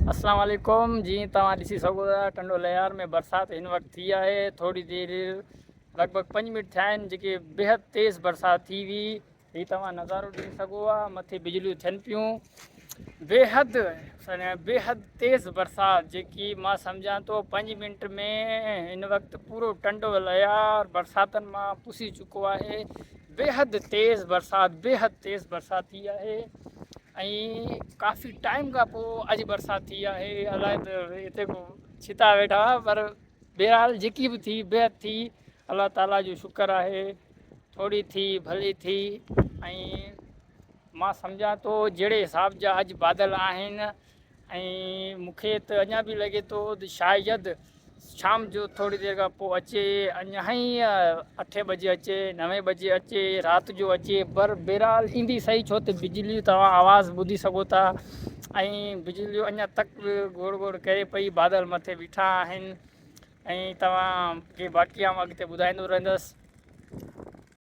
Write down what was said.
अस्सलाम वालेकुम जी। तव्हां ॾिसी सघो था टंडो लयार में बरसाति हिन वक़्तु थी आहे। थोरी देरि लॻभॻि 5 मिंट थिया आहिनि जेके बेहद तेज़ बरसाति थी हुई। हीउ तव्हां नज़ारो ॾिसी सघो आहे, मथे बिजलियूं थियनि पियूं। बेहद तेज़ बरसाति जेकी मां सम्झां थो 5 मिंट में हिन वक़्तु पूरो टंडो लयार बरसातनि मां पुसी चुको आहे। बेहद तेज़ बरसाति थी आहे ऐं काफ़ी टाइम खां पोइ अॼु बरसाति थी आहे। अलाए त हिते को छिता वेठा, पर बहरहाल जेकी बि थी बेहद थी। अलाह ताला जो शुक्र आहे, थोरी थी भली थी। ऐं मां सम्झां थो जहिड़े हिसाब जा अॼु बादल आहिनि ऐं मूंखे त अञा बि लॻे थो त शायदि शाम जो थोरी देरि खां पोइ अचे, अञा ई 8 बजे अचे, 9 बजे अचे, राति जो अचे, पर बहरहाल ईंदी सही। छो त बिजली तव्हां आवाज़ ॿुधी सघो था ऐं बिजलियूं अञा तक गोड़ गोड़ करे पई, बादल मथे बीठा आहिनि। ऐं तव्हांखे बाक़ी आउं अॻिते ॿुधाईंदो रहंदुसि।